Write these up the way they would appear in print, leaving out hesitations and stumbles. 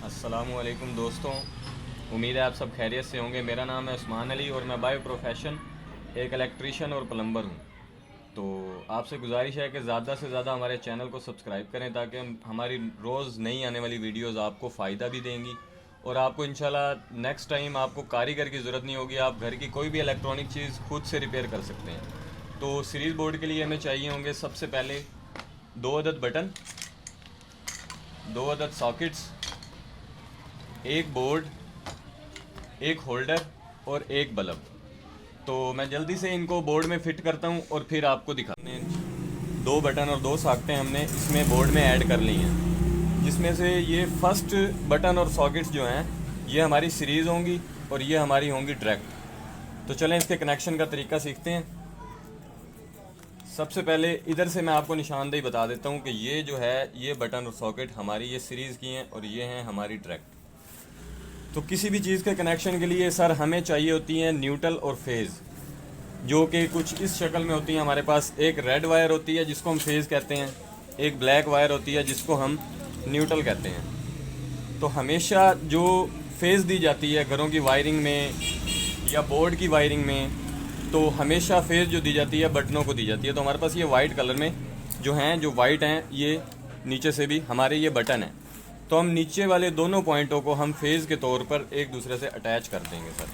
अस्सलामुअलैकुम दोस्तों, उम्मीद है आप सब खैरियत से होंगे। मेरा नाम है उस्मान अली और मैं बाय प्रोफेशन एक इलेक्ट्रीशियन और प्लम्बर हूँ। तो आपसे गुजारिश है कि ज़्यादा से ज़्यादा हमारे चैनल को सब्सक्राइब करें ताकि हमारी रोज़ नई आने वाली वीडियोज़ आपको फ़ायदा भी देंगी और आपको इंशाल्लाह नेक्स्ट टाइम आपको कारीगर की ज़रूरत नहीं होगी। आप घर की कोई भी इलेक्ट्रॉनिक चीज़ खुद से रिपेयर कर सकते हैं। तो सीरीज़ बोर्ड के लिए हमें चाहिए होंगे सबसे पहले 2 अदद बटन, 2 अदद सॉकेट्स, एक बोर्ड, एक होल्डर और एक बल्ब। तो मैं जल्दी से इनको बोर्ड में फिट करता हूँ और फिर आपको दिखाते हैं। 2 बटन और 2 सॉकेटें हमने इसमें बोर्ड में ऐड कर ली हैं, जिसमें से ये फर्स्ट बटन और सॉकेट्स जो हैं ये हमारी सीरीज़ होंगी और ये हमारी होंगी डायरेक्ट। तो चलें इसके कनेक्शन का तरीका सीखते हैं। सबसे पहले इधर से मैं आपको निशानदेही बता देता हूँ कि ये जो है ये बटन और सॉकेट हमारी ये सीरीज़ की हैं और ये हैं हमारी डायरेक्ट। तो किसी भी चीज़ के कनेक्शन के लिए सर हमें चाहिए होती हैं न्यूट्रल और फेज़, जो कि कुछ इस शक्ल में होती हैं। हमारे पास एक रेड वायर होती है जिसको हम फेज़ कहते हैं, एक ब्लैक वायर होती है जिसको हम न्यूट्रल कहते हैं। तो हमेशा जो फेज़ दी जाती है घरों की वायरिंग में या बोर्ड की वायरिंग में, तो हमेशा फेज़ जो दी जाती है बटनों को दी जाती है। तो हमारे पास ये वाइट कलर में जो हैं, जो वाइट हैं, ये नीचे से भी हमारे ये बटन हैं। तो हम नीचे वाले दोनों पॉइंटों को हम फेज़ के तौर पर एक दूसरे से अटैच कर देंगे सर।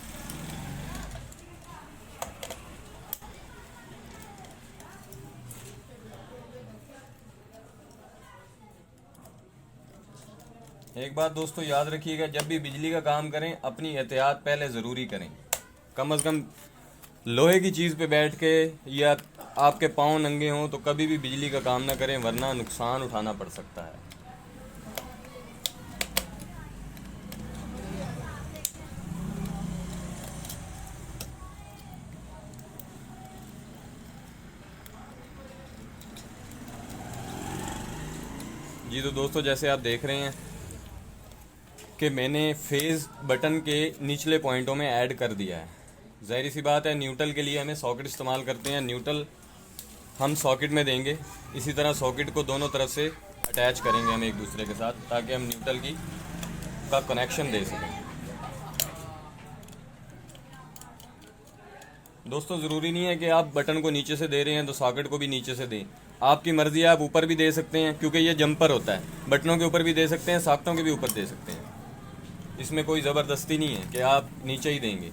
एक बात दोस्तों याद रखिएगा, जब भी बिजली का काम करें अपनी एहतियात पहले ज़रूरी करें। कम अज़ कम लोहे की चीज़ पे बैठ के या आपके पाँव नंगे हों तो कभी भी बिजली का काम ना करें, वरना नुकसान उठाना पड़ सकता है। जी तो दोस्तों, जैसे आप देख रहे हैं कि मैंने फेज़ बटन के निचले पॉइंटों में ऐड कर दिया है। ज़ाहिर सी बात है, न्यूट्रल के लिए हमें सॉकेट इस्तेमाल करते हैं। न्यूट्रल हम सॉकेट में देंगे, इसी तरह सॉकेट को दोनों तरफ से अटैच करेंगे हम एक दूसरे के साथ, ताकि हम न्यूट्रल की का कनेक्शन दे सकें। दोस्तों ज़रूरी नहीं है कि आप बटन को नीचे से दे रहे हैं तो सॉकेट को भी नीचे से दें। आपकी मर्ज़ी है, आप ऊपर भी दे सकते हैं क्योंकि ये जंपर होता है। बटनों के ऊपर भी दे सकते हैं, सॉकेटों के भी ऊपर दे सकते हैं। इसमें कोई ज़बरदस्ती नहीं है कि आप नीचे ही देंगे।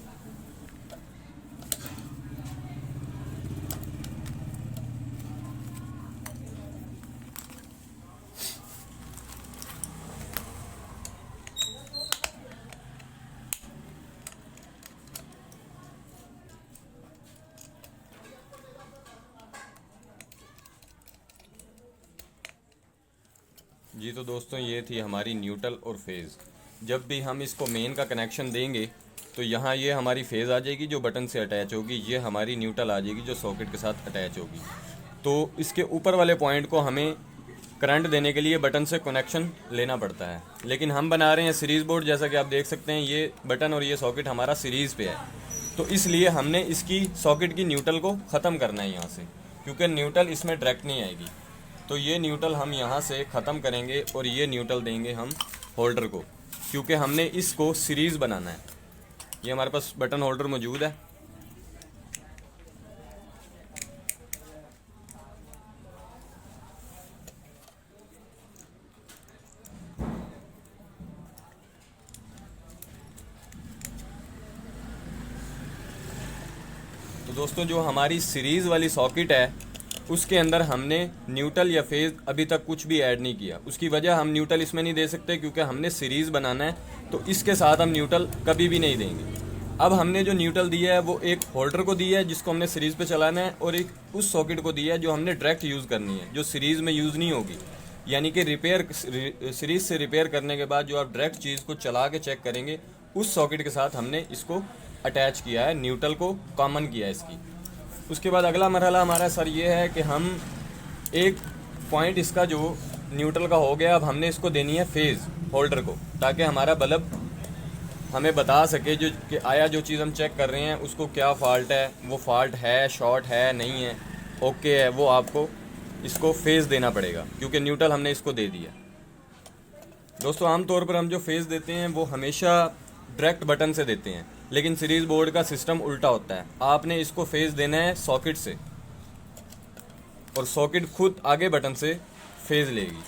जी तो दोस्तों, ये थी हमारी न्यूट्रल और फेज़। जब भी हम इसको मेन का कनेक्शन देंगे तो यहाँ ये हमारी फेज़ आ जाएगी जो बटन से अटैच होगी, ये हमारी न्यूट्रल आ जाएगी जो सॉकेट के साथ अटैच होगी। तो इसके ऊपर वाले पॉइंट को हमें करंट देने के लिए बटन से कनेक्शन लेना पड़ता है, लेकिन हम बना रहे हैं सीरीज़ बोर्ड। जैसा कि आप देख सकते हैं ये बटन और ये सॉकेट हमारा सीरीज़ पे है, तो इसलिए हमने इसकी सॉकेट की न्यूट्रल को ख़त्म करना है यहाँ से, क्योंकि न्यूट्रल इसमें डायरेक्ट नहीं आएगी। तो ये न्यूट्रल हम यहाँ से ख़त्म करेंगे और ये न्यूट्रल देंगे हम होल्डर को, क्योंकि हमने इसको सीरीज़ बनाना है। ये हमारे पास बटन होल्डर मौजूद है। तो दोस्तों, जो हमारी सीरीज़ वाली सॉकेट है उसके अंदर हमने न्यूट्रल या फेज़ अभी तक कुछ भी ऐड नहीं किया। उसकी वजह, हम न्यूट्रल इसमें नहीं दे सकते क्योंकि हमने सीरीज़ बनाना है, तो इसके साथ हम न्यूट्रल कभी भी नहीं देंगे। अब हमने जो न्यूट्रल दिया है वो एक होल्डर को दिया है जिसको हमने सीरीज़ पे चलाना है, और एक उस सॉकेट को दिया है जो हमने डायरेक्ट यूज़ करनी है, जो सीरीज़ में यूज़ नहीं होगी। यानी कि रिपेयर सीरीज़ से रिपेयर करने के बाद जो आप डायरेक्ट चीज़ को चला के चेक करेंगे, उस सॉकेट के साथ हमने इसको अटैच किया है, न्यूट्रल को कॉमन किया है इसकी। उसके बाद अगला मरहला हमारा सर ये है कि हम एक पॉइंट इसका जो न्यूट्रल का हो गया, अब हमने इसको देनी है फेज़ होल्डर को, ताकि हमारा बल्ब हमें बता सके जो कि आया जो चीज़ हम चेक कर रहे हैं उसको क्या फ़ाल्ट है, वो फ़ाल्ट है, शॉर्ट है, नहीं है, ओके है, वो आपको इसको फेज़ देना पड़ेगा क्योंकि न्यूट्रल हमने इसको दे दिया। दोस्तों आमतौर पर हम जो फेज़ देते हैं वो हमेशा डायरेक्ट बटन से देते हैं, लेकिन सीरीज़ बोर्ड का सिस्टम उल्टा होता है। आपने इसको फेज़ देना है सॉकेट से और सॉकेट खुद आगे बटन से फेज़ लेगी।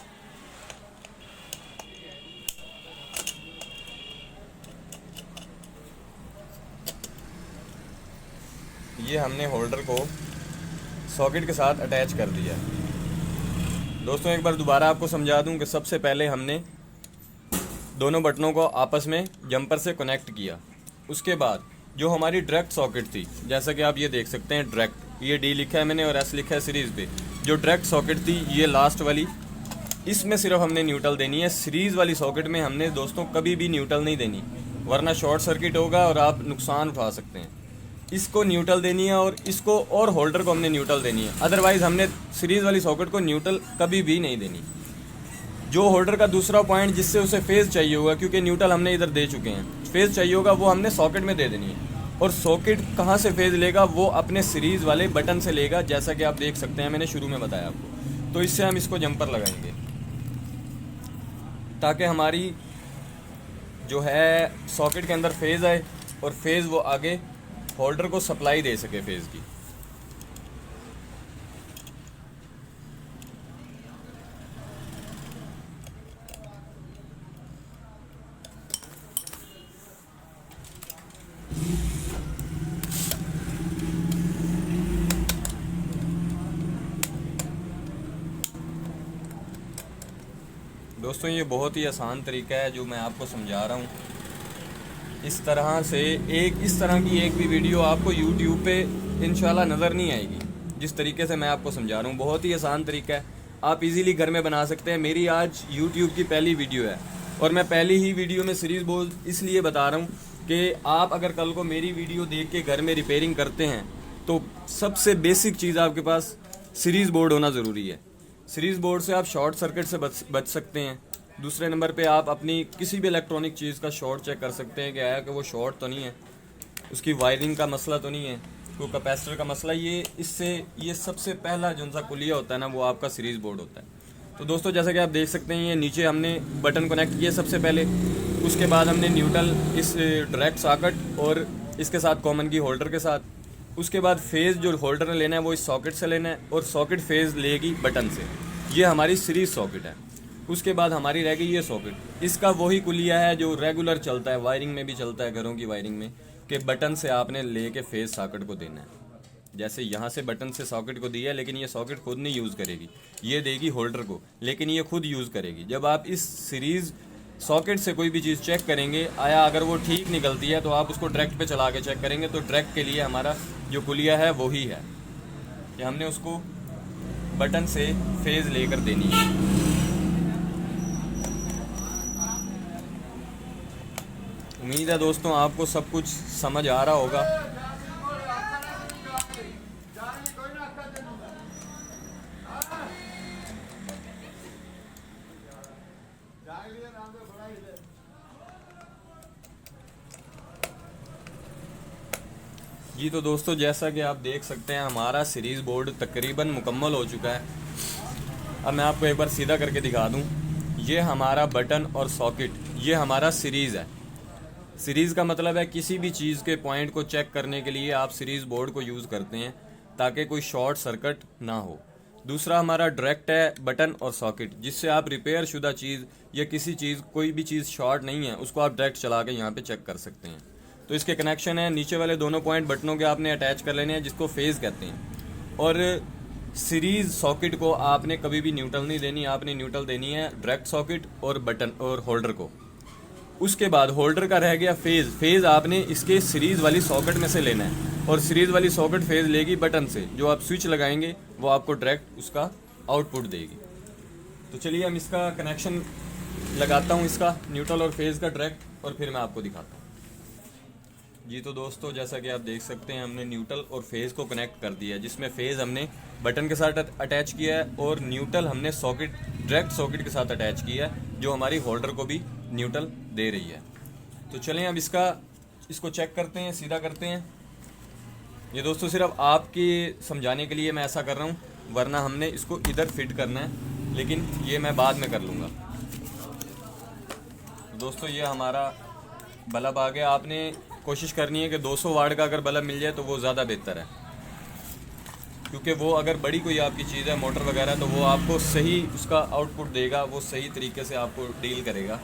ये हमने होल्डर को सॉकेट के साथ अटैच कर दिया है। दोस्तों एक बार दोबारा आपको समझा दूं कि सबसे पहले हमने दोनों बटनों को आपस में जंपर से कनेक्ट किया। उसके बाद जो हमारी डायरेक्ट सॉकेट थी, जैसा कि आप ये देख सकते हैं डायरेक्ट, ये डी लिखा है मैंने और एस लिखा है सीरीज़ पे। जो डायरेक्ट सॉकेट थी ये लास्ट वाली, इसमें सिर्फ हमने न्यूट्रल देनी है। सीरीज़ वाली सॉकेट में हमने दोस्तों कभी भी न्यूट्रल नहीं देनी, वरना शॉर्ट सर्किट होगा और आप नुकसान उठा सकते हैं। इसको न्यूट्रल देनी है और इसको और होल्डर को हमने न्यूट्रल देनी है। अदरवाइज़ हमने सीरीज़ वाली सॉकेट को न्यूट्रल कभी भी नहीं देनी। जो होल्डर का दूसरा पॉइंट जिससे उसे फेज़ चाहिए होगा, क्योंकि न्यूट्रल हमने इधर दे चुके हैं, फेज़ चाहिए होगा वो हमने सॉकेट में दे देनी है। और सॉकेट कहाँ से फेज़ लेगा, वो अपने सीरीज़ वाले बटन से लेगा, जैसा कि आप देख सकते हैं मैंने शुरू में बताया आपको। तो इससे हम इसको जंपर लगाएंगे ताकि हमारी जो है सॉकेट के अंदर फेज़ आए और फेज़ वो आगे होल्डर को सप्लाई दे सके फेज़ की। दोस्तों ये बहुत ही आसान तरीका है जो मैं आपको समझा रहा हूँ। इस तरह से इस तरह की एक भी वीडियो आपको YouTube पे इंशाल्लाह नज़र नहीं आएगी, जिस तरीके से मैं आपको समझा रहा हूँ। बहुत ही आसान तरीका है, आप इजीली घर में बना सकते हैं। मेरी आज YouTube की पहली वीडियो है और मैं पहली ही वीडियो में सीरीज़ बोर्ड इसलिए बता रहा हूँ कि आप अगर कल को मेरी वीडियो देख के घर में रिपेयरिंग करते हैं तो सबसे बेसिक चीज़ आपके पास सीरीज़ बोर्ड होना ज़रूरी है। सीरीज़ बोर्ड से आप शॉर्ट सर्किट से बच सकते हैं। दूसरे नंबर पे आप अपनी किसी भी इलेक्ट्रॉनिक चीज़ का शॉर्ट चेक कर सकते हैं कि आया कि वो शॉर्ट तो नहीं है, उसकी वायरिंग का मसला तो नहीं है, कोई कैपेसिटर का मसला। ये सबसे पहला जो सा कुलिया होता है ना, वो आपका सीरीज़ बोर्ड होता है। तो दोस्तों जैसा कि आप देख सकते हैं, ये नीचे हमने बटन कनेक्ट किए सबसे पहले। उसके बाद हमने न्यूट्रल इस डायरेक्ट सॉकेट और इसके साथ कॉमन की होल्डर के साथ। उसके बाद फेज़ जो होल्डर ने लेना है वो इस सॉकेट से लेना है और सॉकेट फेज़ लेगी बटन से। ये हमारी सीरीज़ सॉकेट है। उसके बाद हमारी रह गई ये सॉकेट। इसका वही कुलिया है जो रेगुलर चलता है, वायरिंग में भी चलता है, घरों की वायरिंग में, कि बटन से आपने लेके फेज़ सॉकेट को देना है। जैसे यहाँ से बटन से सॉकेट को दिया है, लेकिन ये सॉकेट खुद नहीं यूज़ करेगी, ये देगी होल्डर को, लेकिन ये खुद यूज़ करेगी। जब आप इस सीरीज़ सॉकेट से कोई भी चीज़ चेक करेंगे, आया अगर वो ठीक निकलती है तो आप उसको डायरेक्ट पे चला के चेक करेंगे। तो डायरेक्ट के लिए हमारा जो कुलिया है वही है कि हमने उसको बटन से फेज़ लेकर देनी है। उम्मीद है दोस्तों आपको सब कुछ समझ आ रहा होगा। जी तो दोस्तों जैसा कि आप देख सकते हैं हमारा सीरीज़ बोर्ड तकरीबन मुकम्मल हो चुका है। अब मैं आपको एक बार सीधा करके दिखा दूं। ये हमारा बटन और सॉकेट, ये हमारा सीरीज़ है। सीरीज़ का मतलब है किसी भी चीज़ के पॉइंट को चेक करने के लिए आप सीरीज़ बोर्ड को यूज़ करते हैं ताकि कोई शॉर्ट सर्किट ना हो। दूसरा हमारा डायरेक्ट है बटन और सॉकेट, जिससे आप रिपेयर शुदा चीज़ या किसी चीज़ कोई भी चीज़ शॉर्ट नहीं है उसको आप डायरेक्ट चला के यहाँ पे चेक कर सकते हैं। तो इसके कनेक्शन है, नीचे वाले दोनों पॉइंट बटनों के आपने अटैच कर लेने हैं, जिसको फेज़ कहते हैं। और सीरीज़ सॉकेट को आपने कभी भी न्यूट्रल नहीं देनी, आपने न्यूट्रल देनी है डायरेक्ट सॉकेट और बटन और होल्डर को। उसके बाद होल्डर का रह गया फेज़ आपने इसके सीरीज़ वाली सॉकेट में से लेना है और सीरीज़ वाली सॉकेट फेज़ लेगी बटन से। जो आप स्विच लगाएंगे वो आपको डायरेक्ट उसका आउटपुट देगी। तो चलिए हम इसका कनेक्शन लगाता हूँ, इसका न्यूट्रल और फेज़ का डायरेक्ट, और फिर मैं आपको दिखाता हूँ। जी तो दोस्तों जैसा कि आप देख सकते हैं हमने न्यूट्रल और फेज़ को कनेक्ट कर दिया है, जिसमें फेज़ हमने बटन के साथ अटैच किया है और न्यूट्रल हमने सॉकेट डायरेक्ट सॉकेट के साथ अटैच किया है, जो हमारी होल्डर को भी न्यूट्रल दे रही है। तो चलें अब इसको चेक करते हैं, सीधा करते हैं। ये दोस्तों सिर्फ आपके समझाने के लिए मैं ऐसा कर रहा हूँ, वरना हमने इसको इधर फिट करना है, लेकिन ये मैं बाद में कर लूँगा। दोस्तों ये हमारा बल्ब आ गया। आपने कोशिश करनी है कि 200 वाट का अगर बल्ब मिल जाए तो वो ज़्यादा बेहतर है, क्योंकि वो अगर बड़ी कोई आपकी चीज़ है मोटर वगैरह तो वो आपको सही उसका आउटपुट देगा, वो सही तरीके से आपको डील करेगा।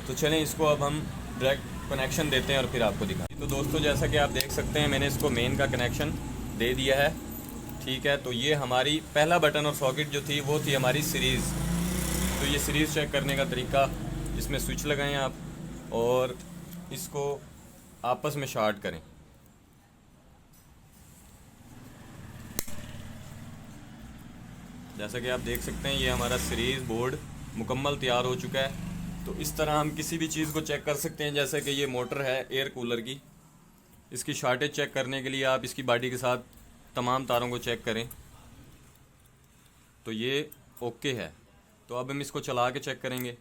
तो चलें इसको अब हम डायरेक्ट कनेक्शन देते हैं और फिर आपको दिखाएं। तो दोस्तों जैसा कि आप देख सकते हैं मैंने इसको मेन का कनेक्शन दे दिया है, ठीक है। तो ये हमारी पहला बटन और सॉकेट जो थी वो थी हमारी सीरीज़। तो ये सीरीज़ चेक करने का तरीका, इसमें स्विच लगाएं आप और इसको आपस में शॉर्ट करें। जैसा कि आप देख सकते हैं ये हमारा सीरीज़ बोर्ड मुकम्मल तैयार हो चुका है। तो इस तरह हम किसी भी चीज़ को चेक कर सकते हैं। जैसे कि ये मोटर है एयर कूलर की, इसकी शॉर्टेज चेक करने के लिए आप इसकी बॉडी के साथ तमाम तारों को चेक करें। तो ये ओके है। तो अब हम इसको चला के चेक करेंगे।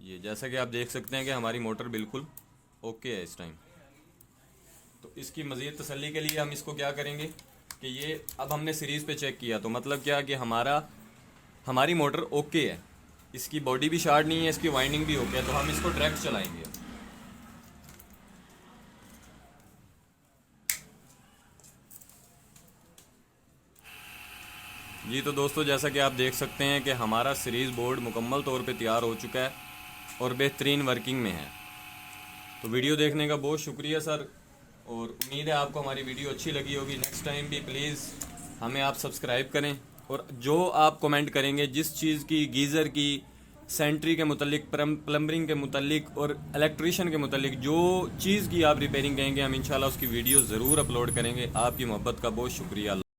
ये जैसा कि आप देख सकते हैं कि हमारी मोटर बिल्कुल ओके है इस टाइम। तो इसकी मज़ीद तसल्ली के लिए हम इसको क्या करेंगे कि ये अब हमने सीरीज़ पे चेक किया, तो मतलब क्या कि हमारी मोटर ओके है, इसकी बॉडी भी शार्ट नहीं है, इसकी वाइंडिंग भी ओके है। तो हम इसको डायरेक्ट चलाएंगे। जी तो दोस्तों जैसा कि आप देख सकते हैं कि हमारा सीरीज़ बोर्ड मुकम्मल तौर पे तैयार हो चुका है और बेहतरीन वर्किंग में है। तो वीडियो देखने का बहुत शुक्रिया सर, और उम्मीद है आपको हमारी वीडियो अच्छी लगी होगी। नेक्स्ट टाइम भी प्लीज़ हमें आप सब्सक्राइब करें, और जो आप कमेंट करेंगे जिस चीज़ की, गीज़र की, सेंट्री के मुतल्लिक, प्लम्बरिंग के मुतल्लिक और इलेक्ट्रीशियन के मुतल्लिक जो चीज़ की आप रिपेयरिंग कहेंगे, हम इंशाल्लाह उसकी वीडियो ज़रूर अपलोड करेंगे। आपकी मोहब्बत का बहुत शुक्रिया।